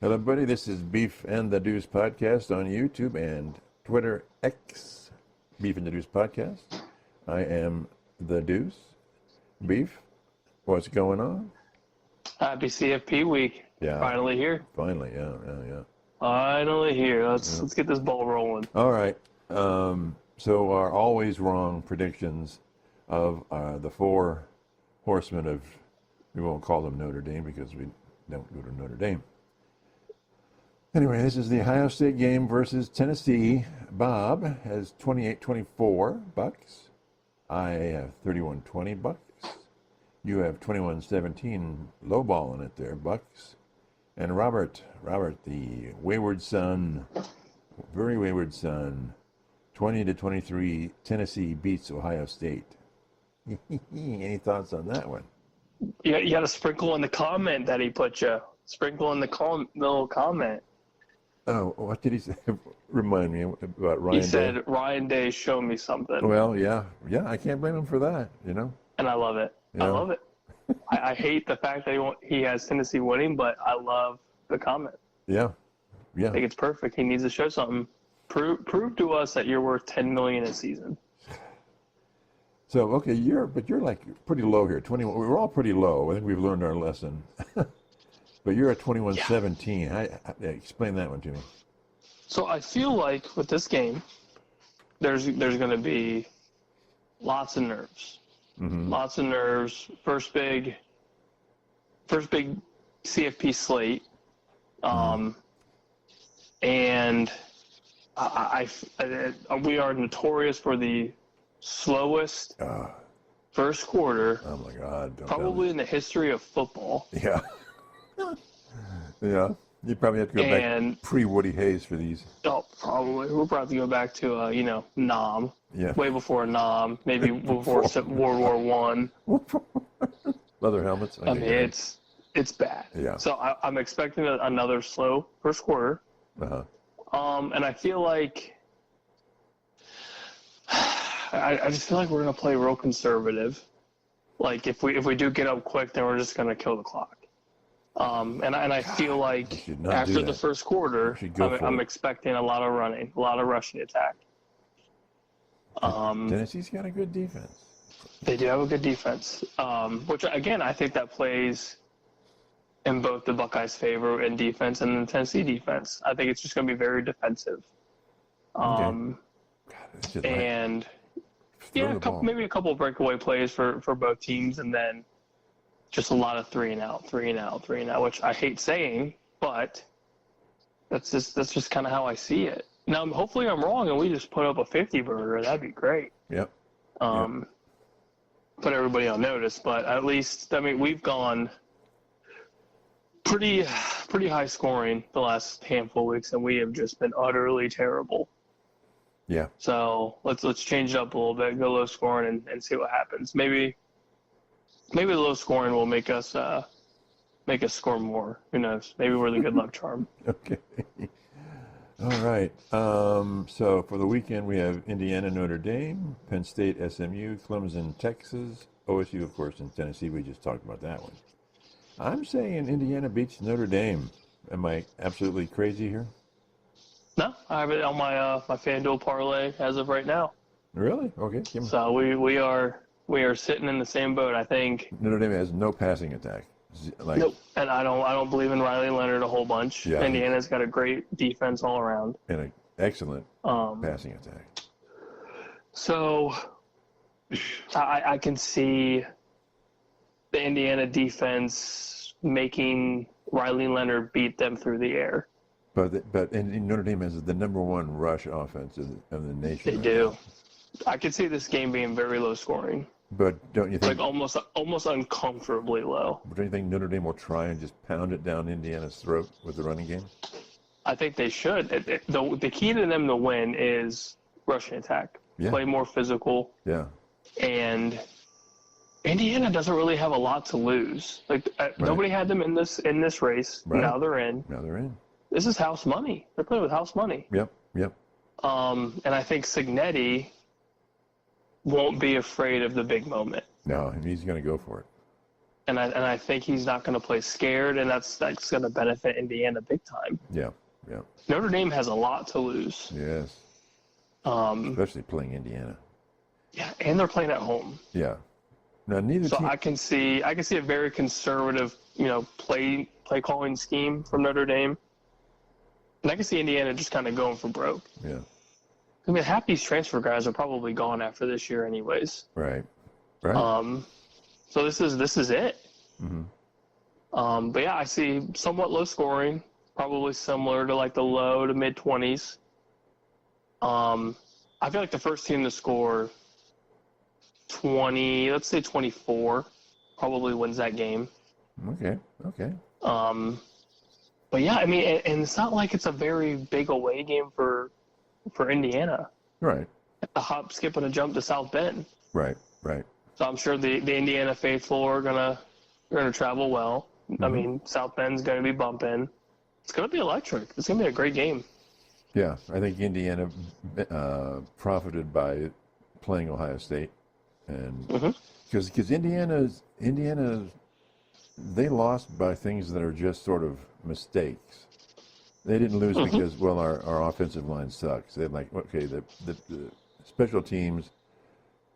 Hello, buddy. This is Beef and the Deuce Podcast on YouTube and Twitter X. Beef and the Deuce Podcast. I am the Deuce. Beef, what's going on? Happy CFP week. Yeah. Finally here. Finally, yeah. Finally here. Let's get this ball rolling. All right. So our always wrong predictions of the four horsemen of, we won't call them Notre Dame because we don't go to Notre Dame. Anyway, this is the Ohio State game versus Tennessee. Bob has 28-24 bucks. I have 31-20 bucks. You have 21-17 lowballing it there, bucks. And Robert, the wayward son, very wayward son, 20-23, Tennessee beats Ohio State. Any thoughts on that one? You got to sprinkle in the comment that he put you. Sprinkle in the little comment. Oh, what did he say? Remind me about Ryan Day. He said, Ryan Day, show me something. Well, yeah, I can't blame him for that, you know. And I love it. Yeah. I love it. I hate the fact that he has Tennessee winning, but I love the comment. Yeah. I think it's perfect. He needs to show something. Prove to us that you're worth $10 million a season. So, okay, you're like pretty low here. 21. We're all pretty low. I think we've learned our lesson. But you're at 21-17. Yeah. Explain that one to me. So I feel like with this game, there's going to be lots of nerves. Mm-hmm. Lots of nerves. First big CFP slate. And we are notorious for the slowest first quarter. Oh my God! Probably in the history of football. Yeah. Yeah. You probably have to go back pre-Woody Hayes for these. Oh, probably. We're about to go back to Nam. Yeah. Way before Nam, maybe before World War I. Leather helmets. I mean, it's bad. Yeah. So I'm expecting another slow first quarter. Uh-huh. And I feel like I just feel like we're gonna play real conservative. Like if we do get up quick, then we're just gonna kill the clock. And I feel like after the first quarter, I'm expecting a lot of running, a lot of rushing attack. Tennessee's got a good defense. They do have a good defense, which again I think that plays in both the Buckeyes' favor in defense and the Tennessee defense. I think it's just going to be very defensive. Okay. And maybe a couple of breakaway plays for both teams, and then just a lot of three and out, which I hate saying, but that's just kind of how I see it. Now, hopefully I'm wrong and we just put up a 50-burger. That'd be great. Yep. Put everybody on notice, but at least, I mean, we've gone pretty high scoring the last handful of weeks, and we have just been utterly terrible. Yeah. So let's change it up a little bit, go low scoring, and see what happens. Maybe the low scoring will make us score more. Who knows? Maybe we're the good luck charm. Okay. All right. So for the weekend, we have Indiana, Notre Dame, Penn State, SMU, Clemson, Texas, OSU, of course, and Tennessee. We just talked about that one. I'm saying Indiana beats Notre Dame. Am I absolutely crazy here? No, I have it on my FanDuel parlay as of right now. Really? Okay. So we are sitting in the same boat. I think Notre Dame has no passing attack. Nope. And I don't believe in Riley Leonard a whole bunch. Yeah, Indiana's got a great defense all around and an excellent passing attack. So I can see the Indiana defense making Riley Leonard beat them through the air. But Notre Dame has the number one rush offense of the nation. They do. I could see this game being very low scoring. But don't you think almost uncomfortably low? Don't you think Notre Dame will try and just pound it down Indiana's throat with the running game? I think they should. The key to them to win is rushing attack. Yeah. Play more physical. Yeah. And Indiana doesn't really have a lot to lose. Nobody had them in this race. Right. Now they're in. This is house money. They're playing with house money. Yep. And I think Cignetti won't be afraid of the big moment. No, and he's going to go for it. And I think he's not going to play scared, and that's going to benefit Indiana big time. Yeah. Notre Dame has a lot to lose. Yes. Especially playing Indiana. Yeah, and they're playing at home. Yeah. Now neither So team. I can see a very conservative, play calling scheme from Notre Dame, and I can see Indiana just kind of going for broke. Yeah. I mean, half these transfer guys are probably gone after this year, anyways. Right. So this is it. Mm-hmm. But yeah, I see somewhat low scoring, probably similar to like the low to mid 20s. I feel like the first team to score 20, let's say 24, probably wins that game. Okay. But yeah, I mean, and it's not like it's a very big away game for Indiana. Right. A hop, skip, and a jump to South Bend. Right. So I'm sure the Indiana faithful are gonna travel well. Mm-hmm. I mean, South Bend's gonna be bumping. It's gonna be electric. It's gonna be a great game. Yeah, I think Indiana profited by playing Ohio State, and because Indiana's they lost by things that are just sort of mistakes. They didn't lose because our offensive line sucks. They're like, okay, the special teams,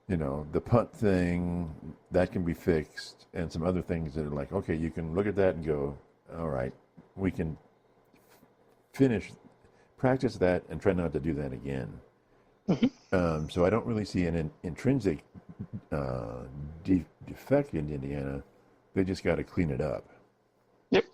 the punt thing that can be fixed, and some other things that are like, okay, you can look at that and go, all right, we can practice that and try not to do that again. So I don't really see an intrinsic defect in Indiana. They just got to clean it up. Yep.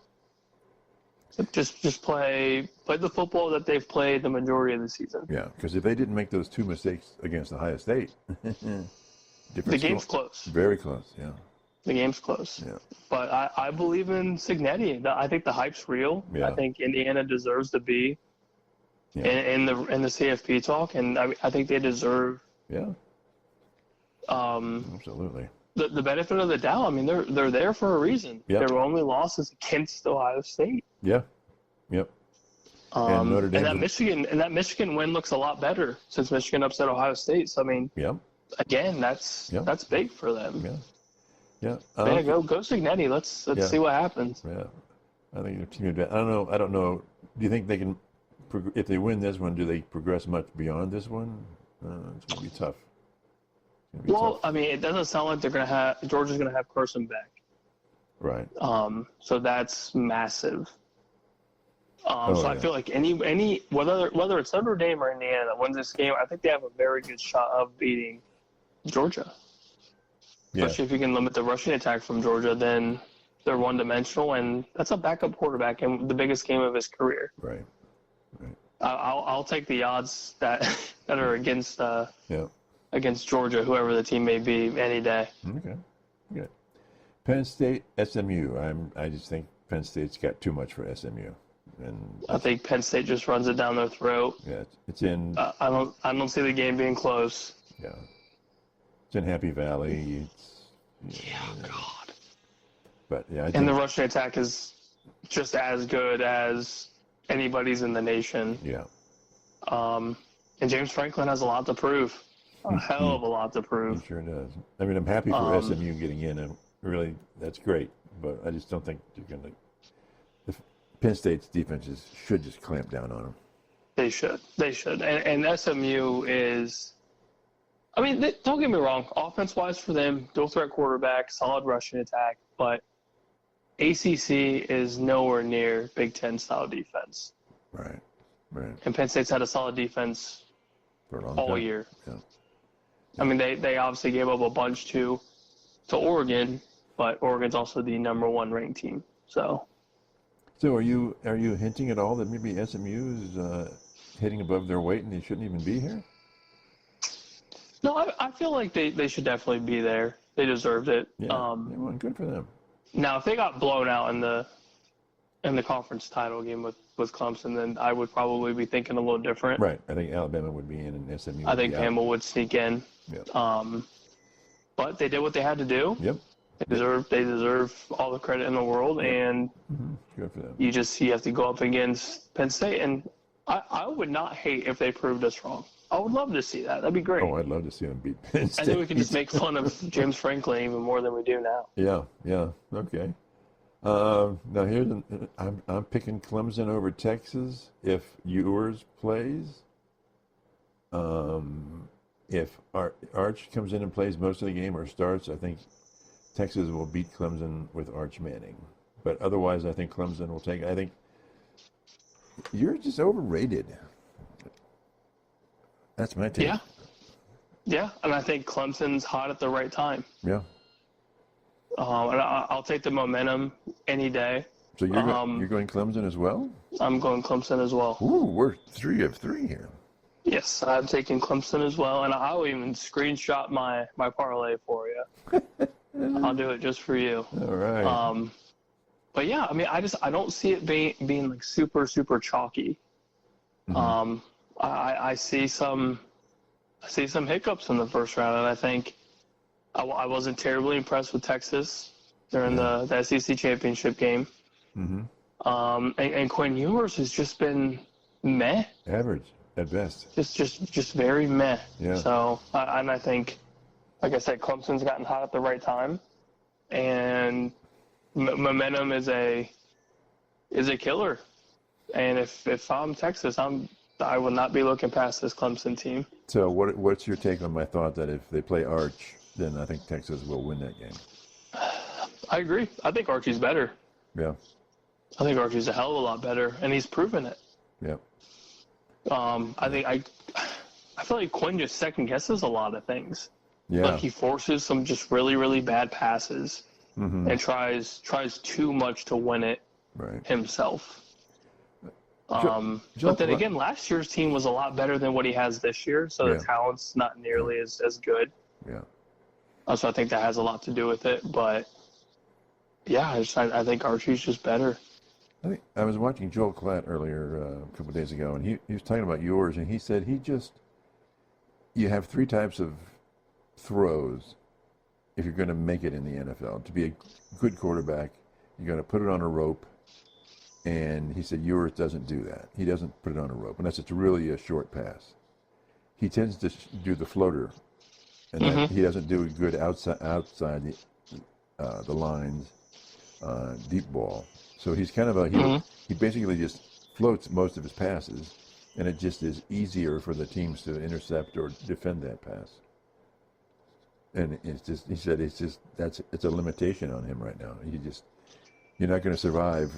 Just play the football that they've played the majority of the season. Yeah, because if they didn't make those two mistakes against Ohio State, the game's close. Very close, yeah. The game's close. Yeah. But I believe in Cignetti. I think the hype's real. Yeah. I think Indiana deserves to be in the CFP talk, and I think they deserve. Yeah. Absolutely. The benefit of the doubt. I mean, they're there for a reason. Yep. Their only loss is against Ohio State. Yeah. Yep. And Notre Dame. And that Michigan win looks a lot better since Michigan upset Ohio State. So I mean, again, that's big for them. Yeah. Man, go Cignetti. Let's see what happens. Yeah. I think your team advantage. I don't know. Do you think they can, if they win this one, do they progress much beyond this one? It's going to be tough. Well, I mean, it doesn't sound like Georgia's going to have Carson back. Right. So that's massive. I feel like any whether it's Notre Dame or Indiana that wins this game, I think they have a very good shot of beating Georgia. Yeah. Especially if you can limit the rushing attack from Georgia, then they're one-dimensional, and that's a backup quarterback in the biggest game of his career. Right. I'll take the odds that are against against Georgia, whoever the team may be, any day. Okay. Good. Penn State, SMU. I just think Penn State's got too much for SMU, and I think Penn State just runs it down their throat. Yeah, it's in. I don't see the game being close. Yeah. It's in Happy Valley. God. But yeah, and the rushing attack is just as good as anybody's in the nation. Yeah. And James Franklin has a lot to prove. A hell of a lot to prove. He sure does. I mean, I'm happy for SMU getting in, and really, that's great. But I just don't think you're going to. Penn State's defenses should just clamp down on them. They should. And SMU is. I mean, don't get me wrong. Offense-wise for them, dual-threat quarterback, solid rushing attack, but ACC is nowhere near Big Ten-style defense. Right. And Penn State's had a solid defense for a long all time. year. Yeah. I mean, they obviously gave up a bunch to Oregon, but Oregon's also the number one ranked team. So are you hinting at all that maybe SMU is hitting above their weight and they shouldn't even be here? No, I feel like they should definitely be there. They deserved it. Yeah, well, good for them. Now, if they got blown out in the conference title game with Clemson, then I would probably be thinking a little different. Right. I think Alabama would be in and SMU I think Bama would sneak in. Yep. But they did what they had to do. Yep. They deserve all the credit in the world, and good for them. You have to go up against Penn State, and I would not hate if they proved us wrong. I would love to see that. That'd be great. Oh, I'd love to see them beat Penn State. And then we can just make fun of James Franklin even more than we do now. Yeah, okay. Now I'm picking Clemson over Texas if Ewers plays. If Arch comes in and plays most of the game or starts, I think Texas will beat Clemson with Arch Manning. But otherwise, I think Clemson will take it. I think you're just overrated. That's my take. Yeah, and I think Clemson's hot at the right time. Yeah. And I'll take the momentum any day. So you're going Clemson as well? I'm going Clemson as well. Ooh, we're 3 of 3 here. Yes, I'm taking Clemson as well, and I'll even screenshot my parlay for you. I'll do it just for you. All right. But yeah, I mean, I don't see it being like super chalky. Mm-hmm. I see some hiccups in the first round, and I think I wasn't terribly impressed with Texas during the SEC championship game. Mm-hmm. And Quinn Ewers has just been meh. Average at best. Just very meh. Yeah. So and I think, like I said, Clemson's gotten hot at the right time, and momentum is a killer. And if I'm Texas, I will not be looking past this Clemson team. So what's your take on my thought that if they play Arch, then I think Texas will win that game? I agree. I think Archie's better. Yeah. I think Archie's a hell of a lot better, and he's proven it. Yeah. I feel like Quinn just second guesses a lot of things. Yeah. Like he forces some just really, really bad passes and tries too much to win it himself. But then again, last year's team was a lot better than what he has this year, so the talent's not nearly as good. Yeah. So I think that has a lot to do with it. But yeah, I think Archie's just better. I was watching Joel Klatt earlier a couple of days ago, and he was talking about yours, and he said you have 3 types of throws if you're going to make it in the NFL. To be a good quarterback, you're going to put it on a rope, and he said Ewers doesn't do that. He doesn't put it on a rope unless it's really a short pass. He tends to do the floater, and that he doesn't do it good outside the lines, deep ball. So he's kind of he basically just floats most of his passes, and it just is easier for the teams to intercept or defend that pass. And he said it's a limitation on him right now. You're not going to survive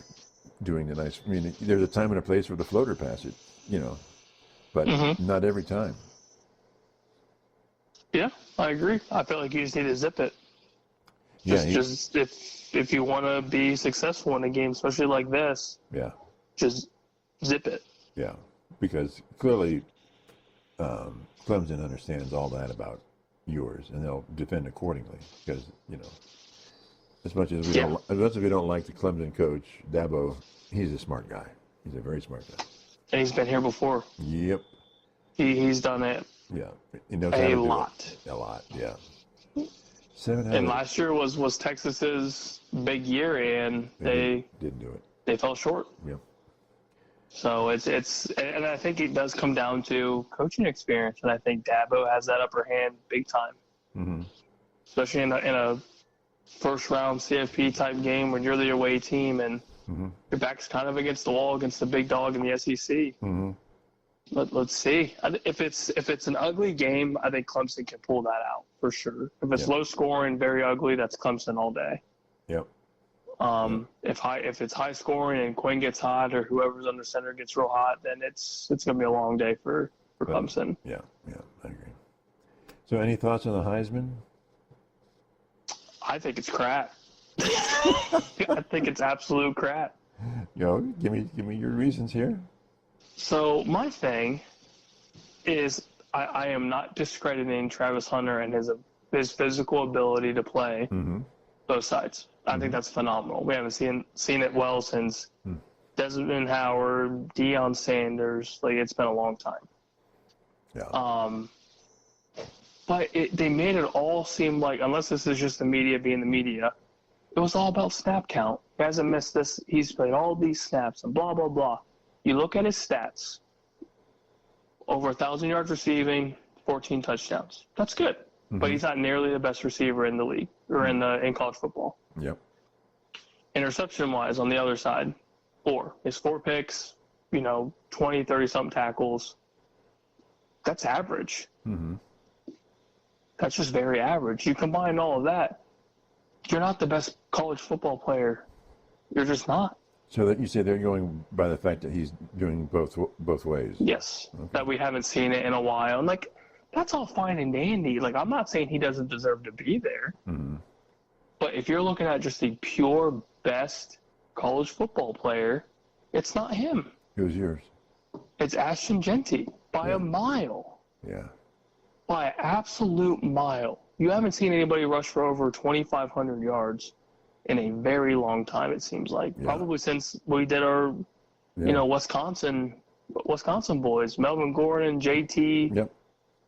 doing the nice. I mean, there's a time and a place for the floater pass, but not every time. Yeah, I agree. I feel like you just need to zip it. Just if you want to be successful in a game, especially like this, just zip it. Yeah, because clearly Clemson understands all that about yours, and they'll defend accordingly. Because as much as we don't like the Clemson coach Dabo, he's a smart guy. He's a very smart guy. And he's been here before. Yep. He's done it. Yeah, he knows a lot. A lot. Yeah. And last year was Texas's big year, and they didn't do it. They fell short. Yeah. So and I think it does come down to coaching experience, and I think Dabo has that upper hand big time, especially in a first round CFP type game when you're the away team and your back's kind of against the wall against the big dog in the SEC. Let's see. If it's an ugly game, I think Clemson can pull that out for sure. If it's low scoring, very ugly, that's Clemson all day. Yep. If it's high scoring and Quinn gets hot or whoever's under center gets real hot, then it's gonna be a long day for Clemson. Yeah, I agree. So, any thoughts on the Heisman? I think it's crap. I think it's absolute crap. Give me your reasons here. So my thing is I am not discrediting Travis Hunter and his physical ability to play both sides. I think that's phenomenal. We haven't seen it well since Desmond Howard, Deion Sanders. Like, it's been a long time. Yeah. But they made it all seem like, unless this is just the media being the media, it was all about snap count. He hasn't missed this. He's played all these snaps and blah, blah, blah. You look at his stats. over 1,000 yards receiving, 14 touchdowns. That's good. But he's not nearly the best receiver in the league or in college football. Yep. Interception-wise, on the other side, 4. His 4 picks, 20, 30-something tackles. That's average. Mm-hmm. That's just very average. You combine all of that, you're not the best college football player. You're just not. So that you say they're going by the fact that he's doing both ways. Yes, okay. That we haven't seen it in a while. And, that's all fine and dandy. I'm not saying he doesn't deserve to be there. Mm-hmm. But if you're looking at just the pure best college football player, it's not him. Who's yours? It's Ashton Genty by a mile. Yeah. By an absolute mile. You haven't seen anybody rush for over 2,500 yards in a very long time, it seems like. Yeah. Probably since we did our, Wisconsin boys, Melvin Gordon, JT. Yep.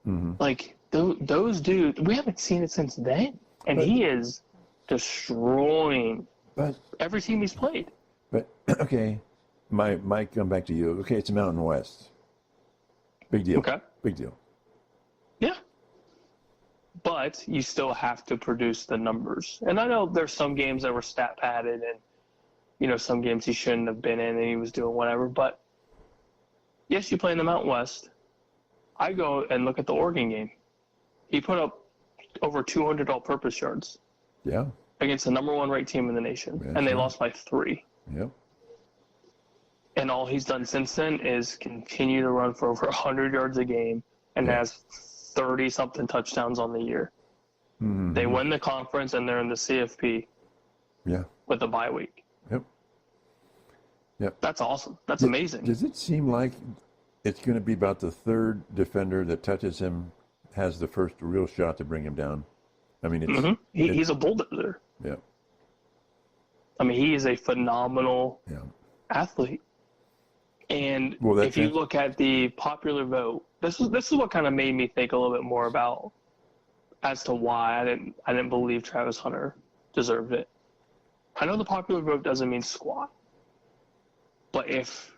Mm-hmm. Those dudes, we haven't seen it since then. And he is destroying every team he's played. But, okay, Mike, come back to you. Okay, it's Mountain West. Big deal. Okay. Big deal. Yeah. But you still have to produce the numbers. And I know there's some games that were stat padded and, some games he shouldn't have been in and he was doing whatever. But, yes, you play in the Mountain West. I go and look at the Oregon game. He put up over 200 all-purpose yards. Yeah. Against the number 1 ranked team in the nation. Yeah, and they lost by 3. Yep. And all he's done since then is continue to run for over 100 yards a game and has 30-something touchdowns on the year. Mm-hmm. They win the conference, and they're in the CFP with a bye week. Yep. That's awesome. That's amazing. Does it seem like it's going to be about the third defender that touches him has the first real shot to bring him down? I mean, he's a bulldozer. Yeah. I mean, he is a phenomenal athlete. And if you look at the popular vote, this is what kind of made me think a little bit more about as to why I didn't believe Travis Hunter deserved it. I know the popular vote doesn't mean squat, but if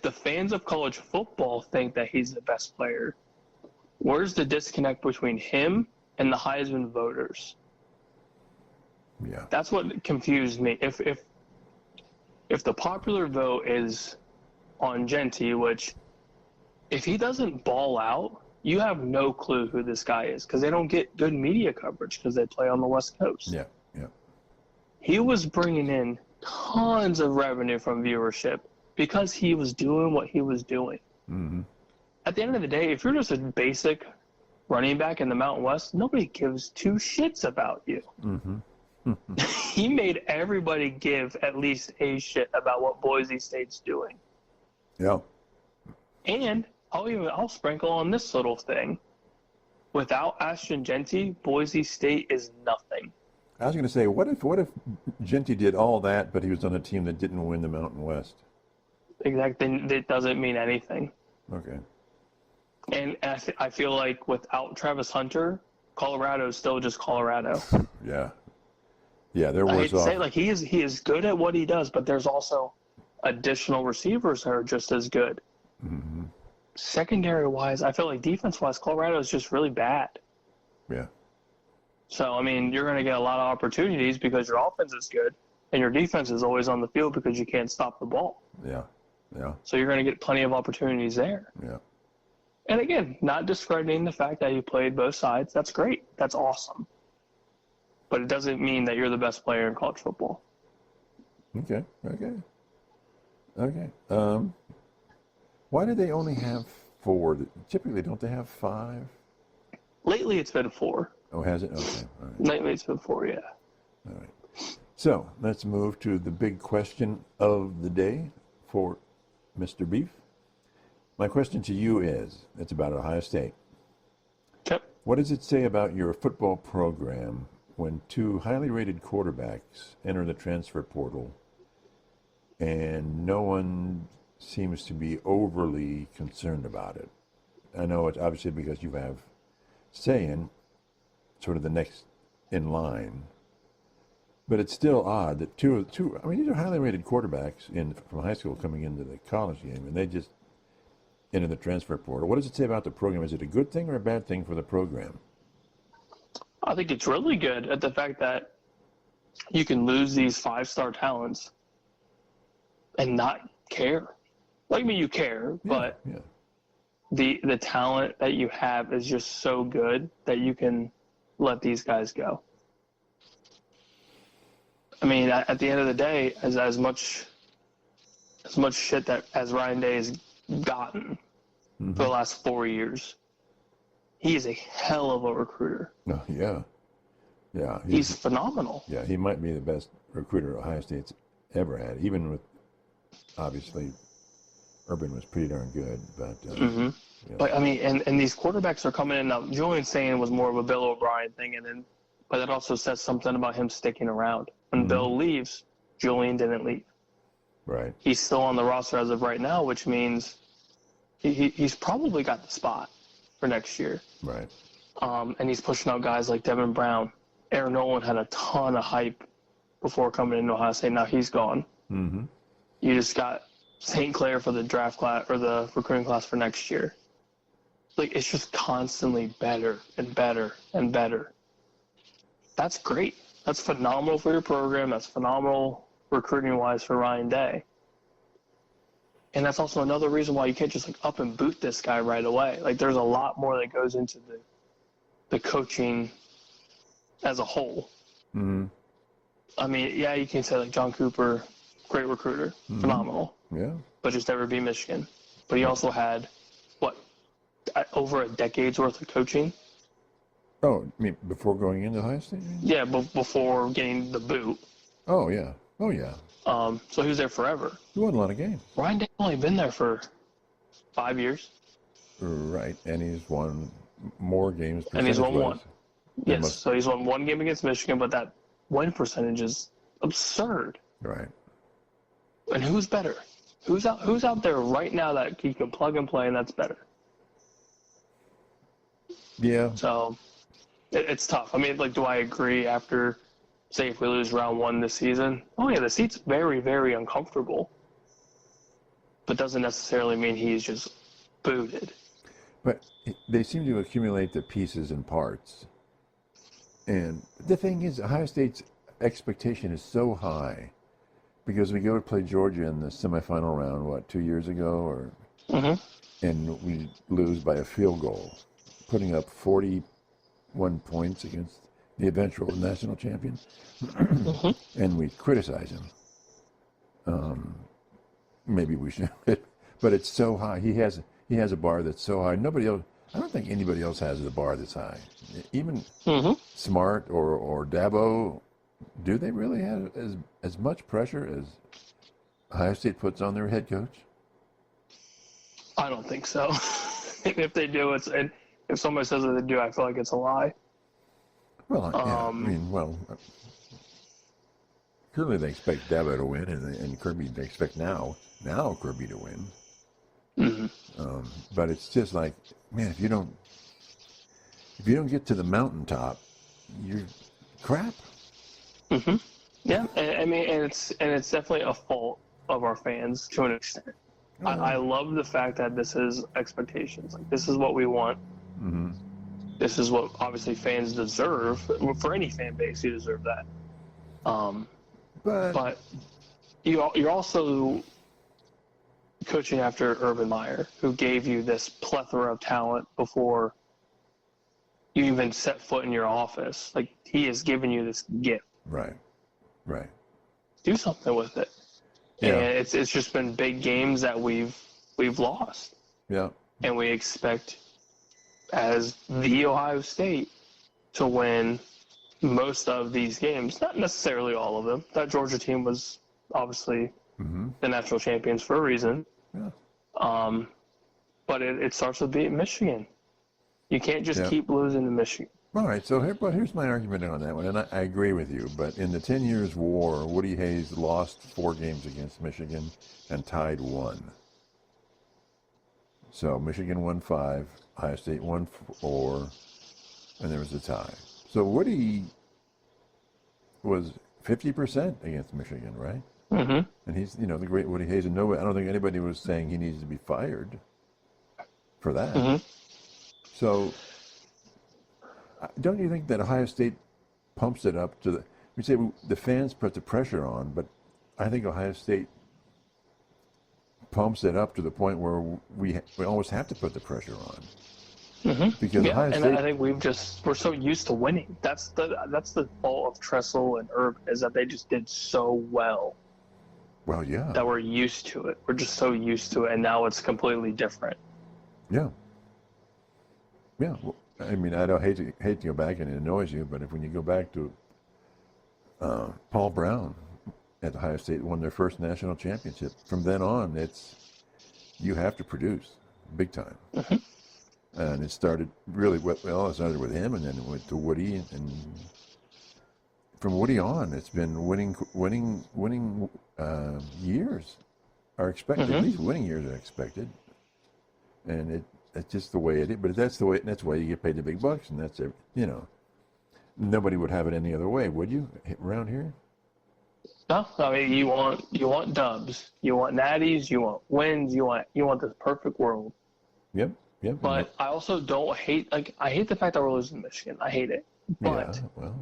the fans of college football think that he's the best player, where's the disconnect between him and the Heisman voters? Yeah, that's what confused me. If the popular vote is on Genty, which if he doesn't ball out, you have no clue who this guy is because they don't get good media coverage because they play on the West Coast. Yeah. He was bringing in tons of revenue from viewership because he was doing what he was doing. Mm-hmm. At the end of the day, if you're just a basic running back in the Mountain West, nobody gives 2 shits about you. Mm-hmm. He made everybody give at least a shit about what Boise State's doing. Yeah. And I'll sprinkle on this little thing. Without Ashton Genty, Boise State is nothing. I was going to say, what if Genty did all that, but he was on a team that didn't win the Mountain West? Exactly. It doesn't mean anything. Okay. And I feel like without Travis Hunter, Colorado is still just Colorado. Yeah. Yeah, they're worse off. I hate to say, he is good at what he does, but there's also additional receivers that are just as good. Mm-hmm. Secondary-wise, I feel like defense-wise, Colorado is just really bad. Yeah. So, I mean, you're going to get a lot of opportunities because your offense is good, and your defense is always on the field because you can't stop the ball. Yeah. So you're going to get plenty of opportunities there. Yeah. And again, not discrediting the fact that you played both sides. That's great. That's awesome. But it doesn't mean that you're the best player in college football. Okay. Why do they only have 4? Typically, don't they have 5? Lately, it's been 4. Oh, has it? Okay. All right. Lately, it's been 4, yeah. All right. So let's move to the big question of the day for Mr. Beef. My question to you is, it's about Ohio State. Okay. What does it say about your football program when 2 highly rated quarterbacks enter the transfer portal and no one seems to be overly concerned about it? I know it's obviously because you have say in sort of the next in line, but it's still odd that two. I mean, these are highly rated quarterbacks from high school coming into the college game, and they just, into the transfer portal. What does it say about the program? Is it a good thing or a bad thing for the program? I think it's really good at the fact that you can lose these 5-star talents and not care. Like, I mean, you care, but the talent that you have is just so good that you can let these guys go. I mean, at the end of the day, as much shit that as Ryan Day has gotten for the last 4 years, he is a hell of a recruiter. Oh, yeah. Yeah. He's phenomenal. Yeah, he might be the best recruiter Ohio State's ever had, even with, obviously, Urban was pretty darn good. But, But I mean, and these quarterbacks are coming in now. Julian Sain was more of a Bill O'Brien thing, but that also says something about him sticking around. When Bill leaves, Julian didn't leave. Right. He's still on the roster as of right now, which means he's probably got the spot for next year. Right. And he's pushing out guys like Devin Brown. Aaron Nolan had a ton of hype before coming into Ohio State. Now he's gone. You just got St. Clair for the draft class or the recruiting class for next year. Like, it's just constantly better and better and better. That's great. That's phenomenal for your program. That's phenomenal recruiting-wise for Ryan Day. And that's also another reason why you can't just, like, up and boot this guy right away. Like, there's a lot more that goes into the coaching as a whole. I mean, yeah, you can say, like, John Cooper, great recruiter, phenomenal. Yeah. But just never beat Michigan. But he also had, over a decade's worth of coaching. Oh, I mean, before going into Ohio State? Yeah, before getting the boot. Oh, yeah. Oh, yeah. So he was there forever. He won a lot of games. Ryan Day only been there for 5 years. Right, and he's won more games. And he's won one. Yes, must... so he's won one game against Michigan, but that win percentage is absurd. Right. And who's better? Who's out there right now that he can plug and play and that's better? Yeah. So it's tough. I mean, like, do I agree after, say, if we lose round 1 this season? Oh, yeah, the seat's very, very uncomfortable. But doesn't necessarily mean he's just booted. But they seem to accumulate the pieces and parts. And the thing is, Ohio State's expectation is so high because we go to play Georgia in the semifinal round, 2 years ago? And we lose by a field goal, putting up 41 points against the eventual national champion. And we criticize him. Maybe we should, but it's so high. He has a bar that's so high. Nobody else. I don't think anybody else has a bar that's high. Even Smart or Dabo, do they really have as much pressure as Ohio State puts on their head coach? I don't think so. And if they do, and if somebody says that they do, I feel like it's a lie. Well, yeah, I mean, clearly they expect Dabo to win, and Kirby they expect now Kirby to win. But it's just like, man, if you don't get to the mountaintop, you're crap. Yeah, I mean, and it's definitely a fault of our fans to an extent. I love the fact that this is expectations. Like, this is what we want. This is what obviously fans deserve. For any fan base, you deserve that. But you're also coaching after Urban Meyer, who gave you this plethora of talent before you even set foot in your office. Like, he has given you this gift. Right. Do something with it. Yeah. And it's just been big games that we've lost. Yeah. And we expect, as the Ohio State, to win most of these games. Not necessarily all of them. That Georgia team was obviously the national champions for a reason. Yeah. But it starts with beating Michigan. You can't just keep losing to Michigan. All right, so here's my argument on that one, and I agree with you. But in the 10 years war, Woody Hayes lost 4 games against Michigan and tied 1. So Michigan won 5, Ohio State won 4, and there was a tie. So Woody was 50% against Michigan, right? And he's, the great Woody Hayes, and I don't think anybody was saying he needs to be fired. for that. Mm-hmm. So, don't you think that Ohio State pumps it up to the? We say the fans put the pressure on, but I think Ohio State pumps it up to the point where we almost have to put the pressure on. Mm-hmm. Because Ohio State, I think we're so used to winning. That's the fault of Tressel and Urban, is that they just did so well. Well, yeah. That we're used to it. We're just so used to it, and now it's completely different. Yeah. Yeah. Well, I mean, I don't hate to go back and it annoys you, but when you go back to Paul Brown at Ohio State won their first national championship. From then on, you have to produce big time. Mm-hmm. And it started really well. It started with him, and then it went to Woody, and from Woody on, it's been winning years are expected. Mm-hmm. At least winning years are expected, and it's just the way it is. But that's the way. That's why you get paid the big bucks, and that's it. You know, nobody would have it any other way, would you? Around here? No, I mean you want dubs, you want natties, you want wins, you want this perfect world. Yep. Yep. But I also don't hate I hate the fact that we're losing Michigan. I hate it. But yeah, well,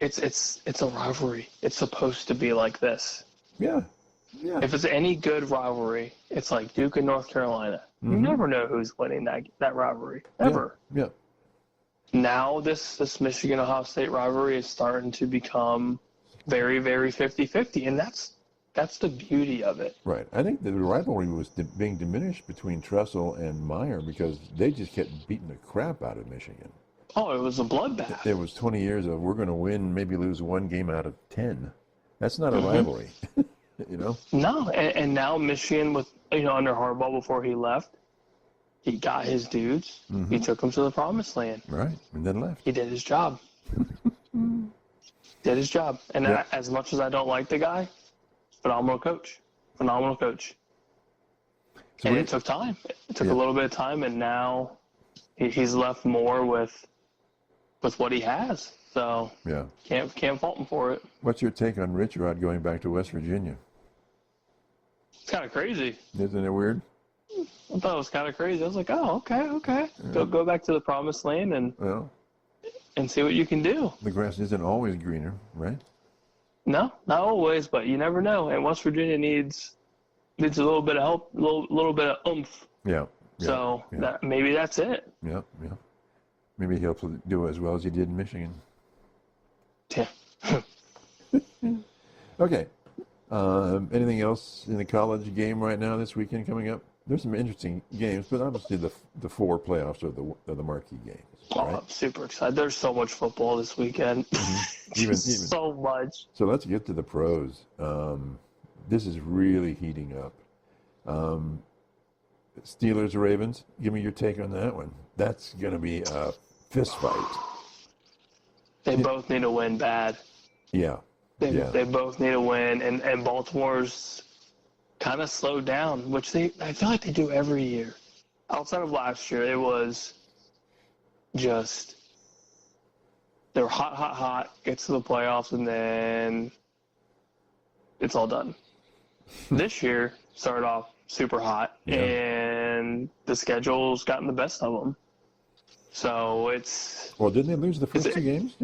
it's a rivalry. It's supposed to be like this. Yeah. Yeah. If it's any good rivalry, it's like Duke and North Carolina. Mm-hmm. You never know who's winning that rivalry. Ever. Yeah. Now this Michigan Ohio State rivalry is starting to become very, very 50-50, and that's the beauty of it. Right. I think the rivalry was being diminished between Tressel and Meyer because they just kept beating the crap out of Michigan. Oh, it was a bloodbath. There was 20 years of we're going to win, maybe lose one game out of 10. That's not a Mm-hmm. rivalry, you know? No, and now Michigan with under Harbaugh before he left, he got his dudes. Mm-hmm. He took them to the promised land. Right, and then left. He did his job. Did his job. And Yeah. as much as I don't like the guy, phenomenal coach. So And it took time. It took a little bit of time, and now he's left more with what he has. So yeah. can't fault him for it. What's your take on Rich Rod going back to West Virginia? It's kind of crazy. Isn't it weird? I thought it was kind of crazy. I was like, oh, okay. Yeah. Go back to the promised land and see what you can do. The grass isn't always greener, right? No, not always, but you never know. And West Virginia needs a little bit of help, a little bit of oomph. Yeah. So maybe that's it. Yeah. Maybe he'll do as well as he did in Michigan. Yeah. Okay. Anything else in the college game right now this weekend coming up? There's some interesting games, but obviously the four playoffs are the marquee games. Oh, right? I'm super excited. There's so much football this weekend. Mm-hmm. Even so much. So let's get to the pros. This is really heating up. Steelers Ravens. Give me your take on that one. That's going to be a fist fight. They both need to win bad. Yeah. They both need to win, and Baltimore's kind of slowed down, which I feel like they do every year. Outside of last year, it was just they were hot, gets to the playoffs, and then it's all done. This year started off super hot, and the schedule's gotten the best of them. So it's... Well, didn't they lose the first two games?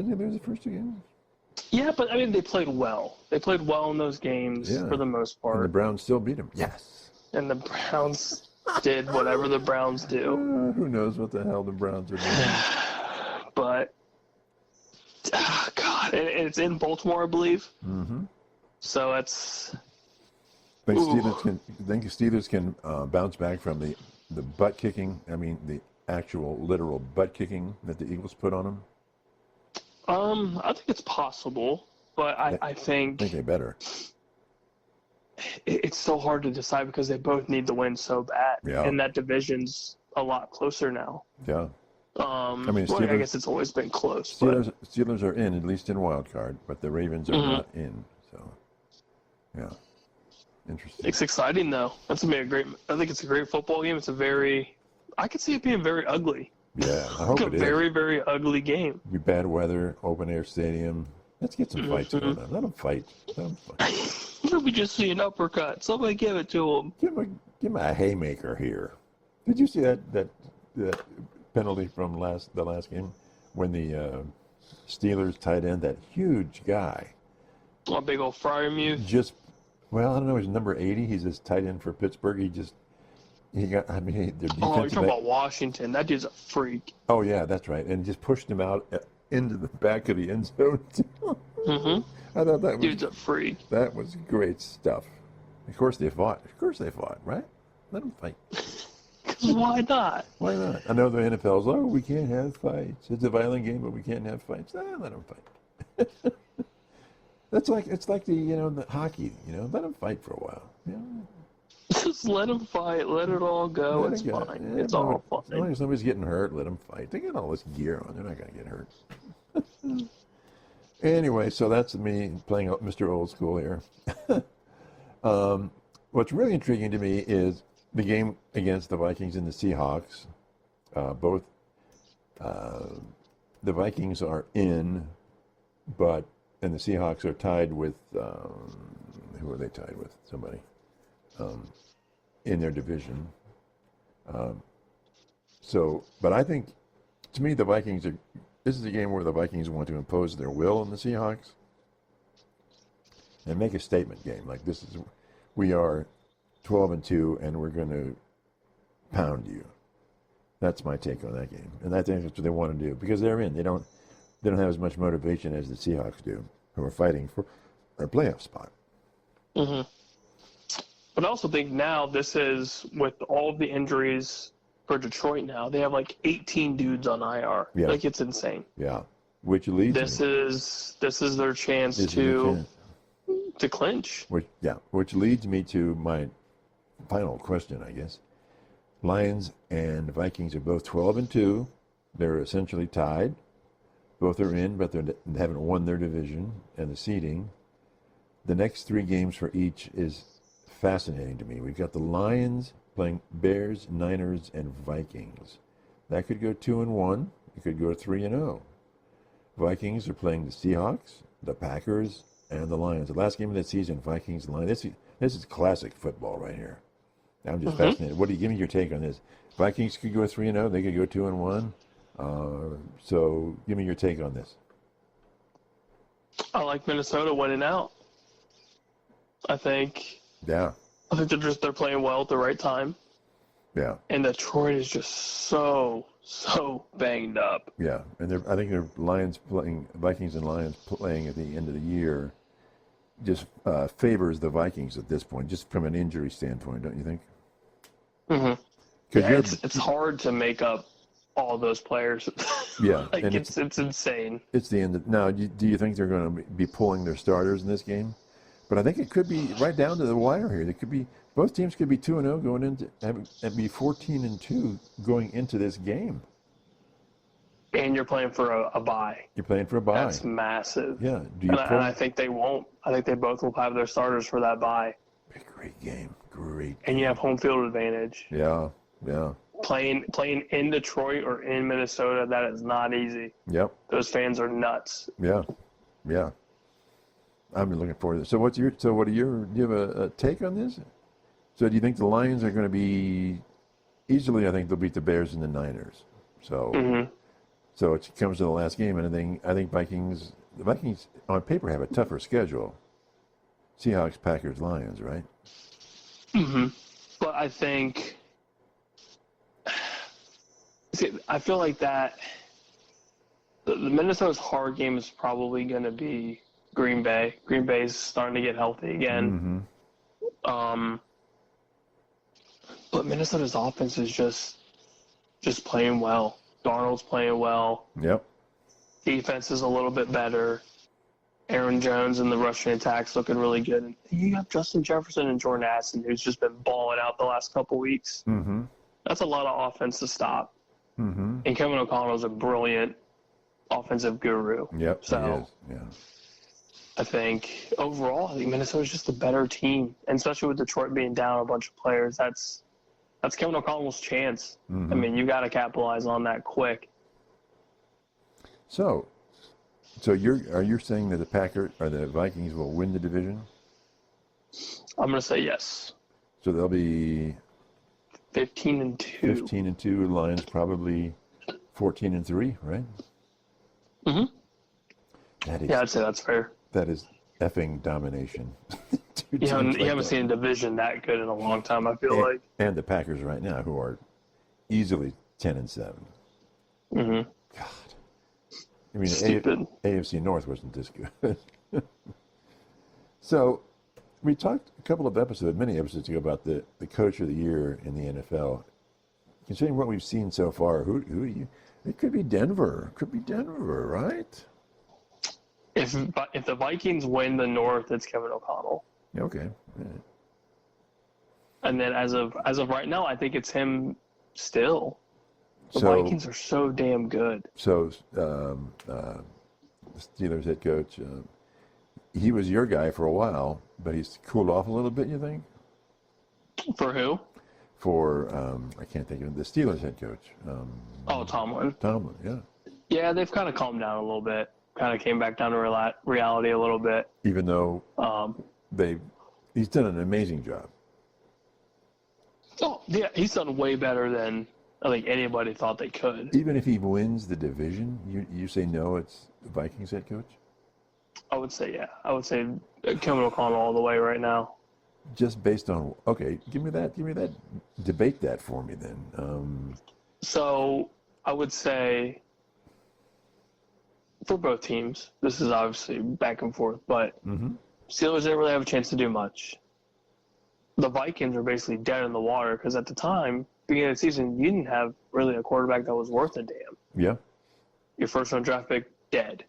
Yeah, but I mean, they played well. They played well in those games for the most part. And the Browns still beat them. Yes. And the Browns did whatever the Browns do. Who knows what the hell the Browns are doing. But, God, it's in Baltimore, I believe. Mm-hmm. So it's... Think Steelers can bounce back from the butt kicking? I mean, the actual literal butt kicking that the Eagles put on them? I think it's possible, but I think they better. It's so hard to decide because they both need to win so bad, and that division's a lot closer now. Yeah. I mean, Steelers, I guess it's always been close. Steelers are in, at least in wild card, but the Ravens are not in. So, yeah, interesting. It's exciting though. That's gonna be I think it's a great football game. I could see it being very ugly. Yeah, I hope it is. A very, very ugly game. It'll be bad weather, open air stadium. Let's get some fights going on. Let them fight. Let me just see an uppercut. Somebody give it to him. Give him a haymaker here. Did you see that penalty from the last game when the Steelers tight end, that huge guy, a big old Fryermuth? I don't know, he's number 80. He's this tight end for Pittsburgh. Their defensive Oh, you're talking about Washington. That dude's a freak. Oh yeah, that's right. And just pushed him out into the back of the end zone. Mm-hmm. I thought Dude's a freak. That was great stuff. Of course they fought, right? Let them fight. Why not? Why not? I know the NFL's, we can't have fights. It's a violent game, but we can't have fights. Let them fight. It's like the hockey, let them fight for a while. Just let them fight. Let it all go. It's fine. It's all fine. As long as somebody's getting hurt, let them fight. They got all this gear on. They're not going to get hurt. Anyway, so that's me playing Mr. Old School here. What's really intriguing to me is the game against the Vikings and the Seahawks. Both the Vikings are in, and the Seahawks are tied with, who are they tied with? Somebody in their division. But I think, to me, this is a game where the Vikings want to impose their will on the Seahawks and make a statement game. Like, we are 12-2, and we're going to pound you. That's my take on that game, and I think that's what they want to do because they're in. They don't have as much motivation as the Seahawks do, who are fighting for a playoff spot. Mm-hmm. But I also think now this is, with all of the injuries for Detroit now, they have like 18 dudes on IR. Yeah. Like, it's insane. Yeah, which leads this is their chance to clinch. Which leads me to my final question, I guess. Lions and Vikings are both 12-2. They're essentially tied. Both are in, but they haven't won their division and the seeding. The next three games for each is fascinating to me. We've got the Lions playing Bears, Niners, and Vikings. That could go 2-1. It could go 3-0. Vikings are playing the Seahawks, the Packers, and the Lions. The last game of the season, Vikings and Lions. This is classic football right here. I'm just fascinated. Give me your take on this? Vikings could go 3-0. They could go 2-1. So give me your take on this. I like Minnesota winning out. I think they're playing well at the right time. Yeah. And Detroit is just so banged up. Yeah, and I think they're Vikings and Lions playing at the end of the year just favors the Vikings at this point, just from an injury standpoint, don't you think? Mm-hmm. Yeah, it's hard to make up all those players. Yeah, like it's insane. It's the end. Now, do you think they're going to be pulling their starters in this game? But I think it could be right down to the wire here. Both teams could be 2-0 going into and be 14-2 going into this game. And you're playing for a bye. You're playing for a bye. That's massive. Yeah. And I think they won't. I think they both will have their starters for that bye. Great game. And you have home field advantage. Yeah. Playing in Detroit or in Minnesota, that is not easy. Yep. Those fans are nuts. Yeah. I'm looking forward to this. So do you have a take on this? So do you think the Lions are going to be easily? I think they'll beat the Bears and the Niners. So So it comes to the last game, and I think the Vikings on paper have a tougher schedule. Seahawks, Packers, Lions, right? Mm-hmm. But I feel like that the Minnesota's hard game is probably going to be Green Bay. Green Bay's starting to get healthy again. Mm-hmm. But Minnesota's offense is just playing well. Darnold's playing well. Yep. Defense is a little bit better. Aaron Jones and the rushing attack's looking really good. And you have Justin Jefferson and Jordan Addison, who's just been balling out the last couple weeks. Mm-hmm. That's a lot of offense to stop. Mm-hmm. And Kevin O'Connell's a brilliant offensive guru. Yep, so he is. Yeah. I think overall, Minnesota's just a better team, and especially with Detroit being down a bunch of players, that's Kevin O'Connell's chance. Mm-hmm. I mean, you got to capitalize on that quick. So are you saying that the Packers or the Vikings will win the division? I'm going to say yes. So they'll be 15-2. 15-2. Lions probably 14-3, right? Mm-hmm. That is, Yeah, I'd say that's fair. That is effing domination. You haven't seen a division that good in a long time, I feel like. And the Packers right now, who are easily 10-7. Mm-hmm. God. I mean, AFC North wasn't this good. So, we talked many episodes ago, about the coach of the year in the NFL. Considering what we've seen so far, who do you? It could be Denver. Right? If the Vikings win the North, it's Kevin O'Connell. Okay. Yeah. And then as of right now, I think it's him still. The Vikings are so damn good. So, the Steelers head coach, he was your guy for a while, but he's cooled off a little bit, you think? For who? For, I can't think of it, the Steelers head coach. Tomlin. Tomlin, yeah. Yeah, they've kind of calmed down a little bit. Kind of came back down to reality a little bit. Even though he's done an amazing job. Oh, yeah, he's done way better than I think anybody thought they could. Even if he wins the division, you say no, it's the Vikings head coach? I would say, yeah. I would say Kevin O'Connell all the way right now. Just based on, okay, give me that, debate that for me then. So I would say for both teams, this is obviously back and forth, but Steelers didn't really have a chance to do much. The Vikings were basically dead in the water because at the time, beginning of the season, you didn't have really a quarterback that was worth a damn. Yeah. Your first round draft pick, dead.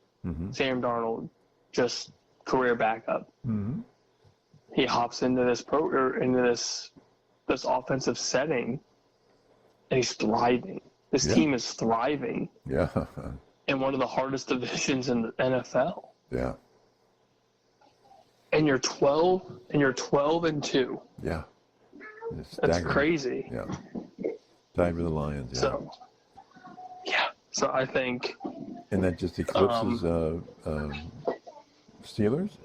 Sam Darnold, just career backup. He hops into this this offensive setting, and he's thriving. This team is thriving. Yeah. In one of the hardest divisions in the NFL. Yeah. And you're 12-2. Yeah. That's crazy. Yeah. Tied with the Lions. Yeah. So I think. And that just eclipses Steelers?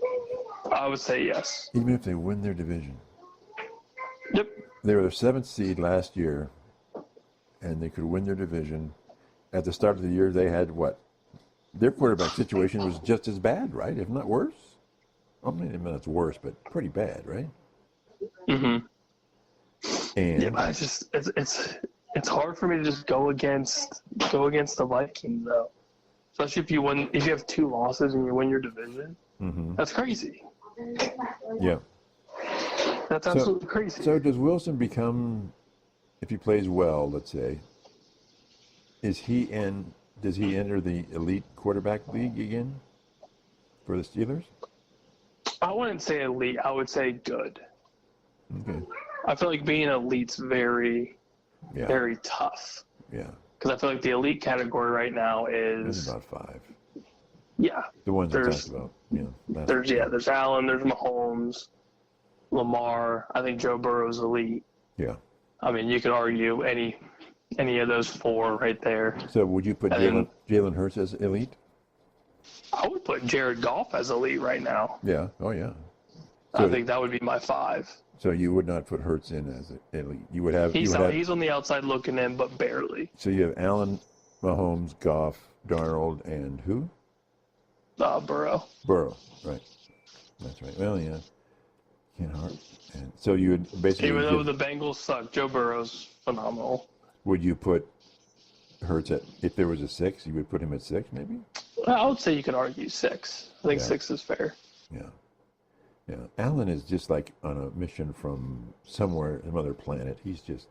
I would say yes. Even if they win their division. Yep. They were the 7th seed last year, and they could win their division. At the start of the year, they had what? Their quarterback situation was just as bad, right? If not worse. I mean, it's worse, but pretty bad, right? Mm-hmm. And yeah, but it's hard for me to just go against the Vikings though, especially if you have 2 losses and you win your division. That's crazy. Yeah, that's absolutely crazy. So does Wilson become, if he plays well, let's say, does he enter the elite quarterback league again for the Steelers? I wouldn't say elite. I would say good. Okay. I feel like being elite's very tough. Yeah. Because I feel like the elite category right now is about 5. Yeah. The ones I talked about. Yeah. There's Allen, there's Mahomes, Lamar. I think Joe Burrow's elite. Yeah. I mean, you could argue any of those 4 right there. So would you put Jalen Hurts as elite? I would put Jared Goff as elite right now. Yeah. Oh, yeah. So I think that would be my 5. So you would not put Hurts in as elite. You would have. He's on the outside looking in, but barely. So you have Allen, Mahomes, Goff, Darnold, and who? Burrow. Burrow, right. That's right. Well, yeah. Can't hurt. And so you would basically. Even though the Bengals suck, Joe Burrow's phenomenal. Would you put Hurts at, if there was a 6, you would put him at 6 maybe? I would say you could argue 6. I think 6 is fair. Yeah. Yeah. Allen is just like on a mission from somewhere, some other planet. He's just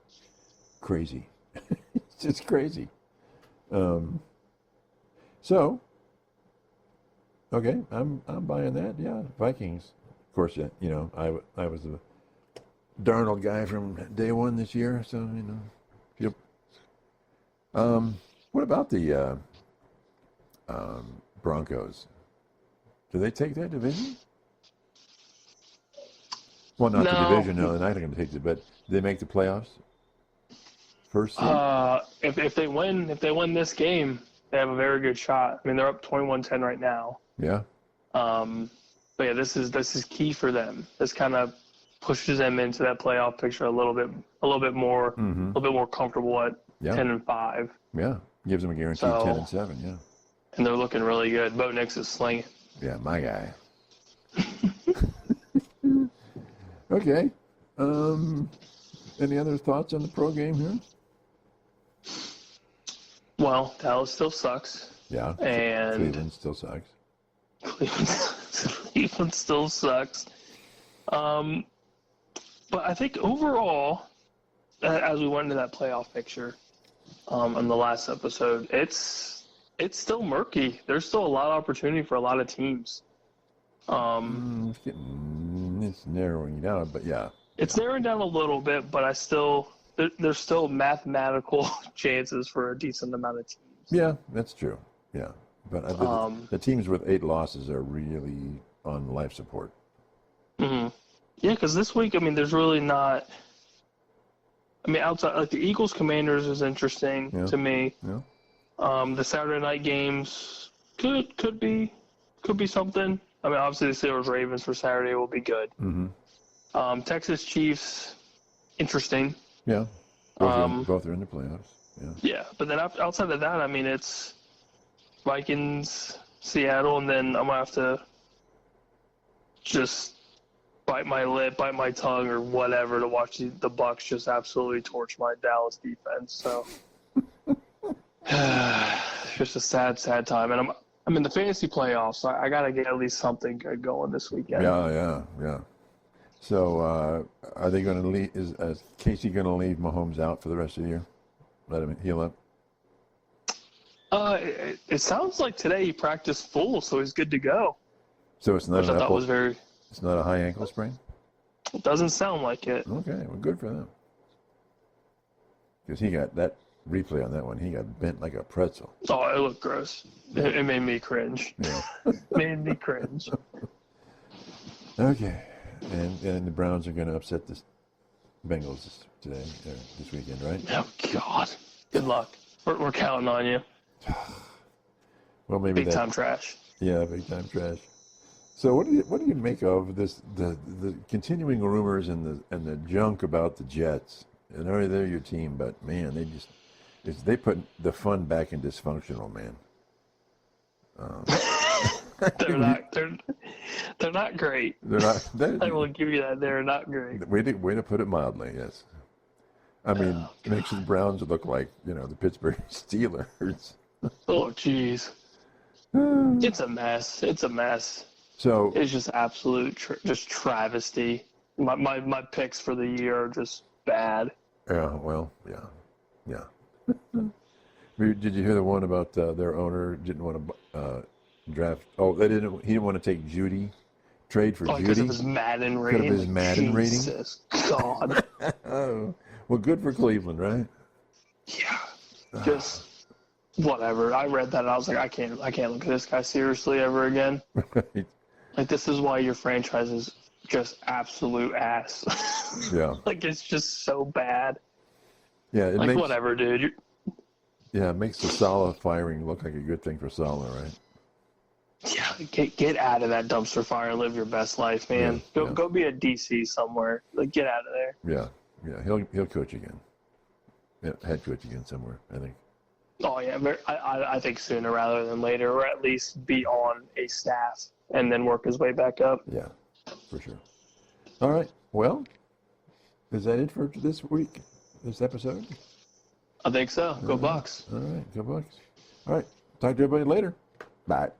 crazy. He's just crazy. So, okay, I'm buying that. Yeah, Vikings. Of course, I was a Darnold guy from day one this year, so Yep. What about the Broncos? Do they take that division? Well, not the division. No, they're not going to take it. But do they make the playoffs? First seed? If they win this game, they have a very good shot. I mean, they're up 21-10 right now. Yeah. But yeah, this is key for them. This kind of pushes them into that playoff picture a little bit more, a little bit more comfortable at 10-5. Yeah, gives them a guaranteed 10-7. Yeah, and they're looking really good. Bo Nix is slinging. Yeah, my guy. Okay. Any other thoughts on the pro game here? Well, Dallas still sucks. Yeah. And Cleveland still sucks. Cleveland still sucks. But I think overall, as we went into that playoff picture in the last episode, it's still murky. There's still a lot of opportunity for a lot of teams. It's narrowing down, but yeah. It's narrowing down a little bit, but there's still mathematical chances for a decent amount of teams. Yeah, that's true. Yeah. But the teams with 8 losses are really on life support. Mm-hmm. Yeah, because this week, I mean, there's really not. I mean, outside like the Eagles Commanders is interesting to me. Yeah. The Saturday night games could be something. I mean, obviously the Steelers Ravens for Saturday will be good. Mm-hmm. Texas Chiefs, interesting. Yeah. Both are in the playoffs. Yeah. Yeah, but then outside of that, I mean, it's Vikings, Seattle, and then I'm gonna have to just bite my lip, bite my tongue, or whatever to watch the Bucs just absolutely torch my Dallas defense. So it's just a sad, sad time. And I'm in the fantasy playoffs, so I gotta get at least something good going this weekend. Yeah. So are they going to leave? Is Casey going to leave Mahomes out for the rest of the year? Let him heal up. It sounds like today he practiced full, so he's good to go. So it's not it's not a high ankle sprain? It doesn't sound like it. Okay, well, good for them. Because he got that replay on that one. He got bent like a pretzel. Oh, it looked gross. It made me cringe. Yeah. Made me cringe. Okay. And the Browns are going to upset the Bengals this weekend, right? Oh, God. Good luck. We're counting on you. Well, maybe big time trash. Yeah, big time trash. So what do you make of this the continuing rumors and the junk about the Jets? And they're your team, but man, they put the fun back in dysfunctional, man. They're not great. They're not. I will give you that. They're not great. Way to put it mildly. Yes. I mean, it makes the Browns look like the Pittsburgh Steelers. Oh, jeez. It's a mess. It's a mess. So it's just absolute just travesty. My picks for the year are just bad. Yeah. Well. Yeah. Did you hear the one about their owner didn't want to draft? Oh, he didn't want to take Judy. Trade for Judy because of his Madden rating. Because of his Madden rating. Jesus God. Oh, well, good for Cleveland, right? Yeah. Just whatever. I read that and I was like, I can't look at this guy seriously ever again. Right. Like, this is why your franchise is just absolute ass. Yeah. Like, it's just so bad. Yeah. Whatever, dude. Yeah, it makes the Saleh firing look like a good thing for Saleh, right? Yeah, get out of that dumpster fire and live your best life, man. Go be a DC somewhere. Like, get out of there. Yeah. He'll coach again. Yeah, head coach again somewhere, I think. Oh yeah, I think sooner rather than later, or at least be on a staff and then work his way back up. Yeah, for sure. All right. Well, is that it for this week? This episode? I think so. Go Bucs. All right. Go Bucs. All right. Talk to everybody later. Bye.